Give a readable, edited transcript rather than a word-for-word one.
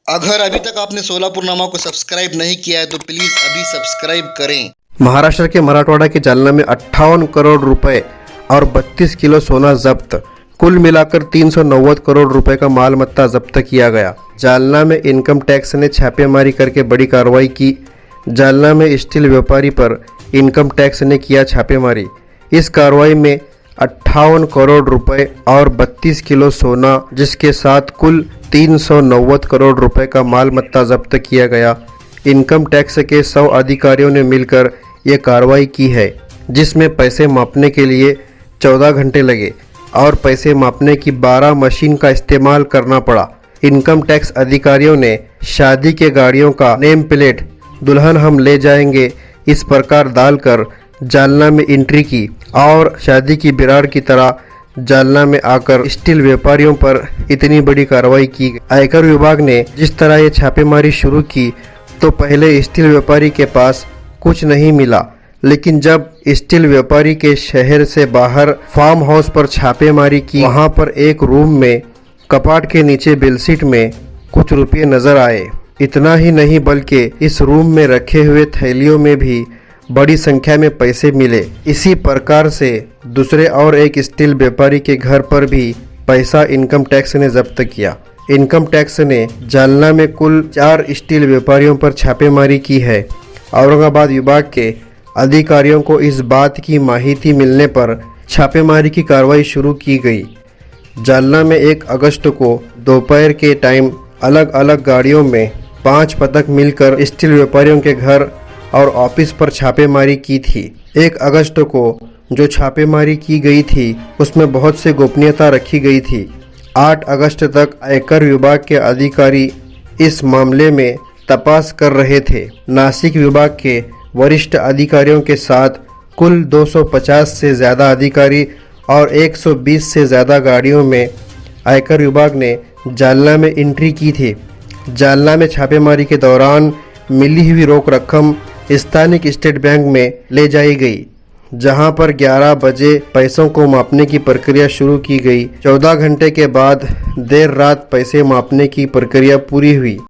अगर अभी तक आपने सोलापुरनामा को सब्सक्राइब नहीं किया है तो प्लीज़ अभी सब्सक्राइब करें। महाराष्ट्र के मराठवाड़ा के जालना में 58 करोड़ रुपए और 32 किलो सोना जब्त, कुल मिलाकर 390 करोड़ रुपए का माल मत्ता जब्त किया गया। जालना में इनकम टैक्स ने छापेमारी करके बड़ी कार्रवाई की। जालना में स्टील व्यापारी पर इनकम टैक्स ने किया छापेमारी। इस कार्रवाई में 58 करोड़ रुपए और 32 किलो सोना, जिसके साथ कुल 390 करोड़ रुपए का माल मत्ता जब्त किया गया। इनकम टैक्स के 100 अधिकारियों ने मिलकर ये कार्रवाई की है, जिसमें पैसे मापने के लिए 14 घंटे लगे और पैसे मापने की 12 मशीन का इस्तेमाल करना पड़ा। इनकम टैक्स अधिकारियों ने शादी के गाड़ियों का नेम प्लेट दुल्हन हम ले जाएंगे इस प्रकार डालकर जालना में एंट्री की और शादी की बिराड़ की तरह जालना में आकर स्टील व्यापारियों पर इतनी बड़ी कार्रवाई की। आयकर विभाग ने जिस तरह ये छापेमारी शुरू की तो पहले स्टील व्यापारी के पास कुछ नहीं मिला, लेकिन जब स्टील व्यापारी के शहर से बाहर फार्म हाउस पर छापेमारी की, वहां पर एक रूम में कपाट के नीचे बेडशीट में कुछ रुपये नजर आए। इतना ही नहीं बल्कि इस रूम में रखे हुए थैलियों में भी बड़ी संख्या में पैसे मिले। इसी प्रकार से दूसरे और एक स्टील व्यापारी के घर पर भी पैसा इनकम टैक्स ने जब्त किया। इनकम टैक्स ने जालना में कुल 4 स्टील व्यापारियों पर छापेमारी की है। औरंगाबाद विभाग के अधिकारियों को इस बात की माहिती मिलने पर छापेमारी की कार्रवाई शुरू की गई। जालना में 1 अगस्त को दोपहर के टाइम अलग अलग गाड़ियों में 5 पथक मिलकर स्टील व्यापारियों के घर और ऑफिस पर छापेमारी की थी। 1 अगस्त को जो छापेमारी की गई थी उसमें बहुत से गोपनीयता रखी गई थी। 8 अगस्त तक आयकर विभाग के अधिकारी इस मामले में तपास कर रहे थे। नासिक विभाग के वरिष्ठ अधिकारियों के साथ कुल 250 से ज़्यादा अधिकारी और 120 से ज़्यादा गाड़ियों में आयकर विभाग ने जालना में एंट्री की थी। जालना में छापेमारी के दौरान मिली हुई रोक रकम स्थानीय स्टेट बैंक में ले जाई गई, जहां पर 11 बजे पैसों को मापने की प्रक्रिया शुरू की गई। 14 घंटे के बाद देर रात पैसे मापने की प्रक्रिया पूरी हुई।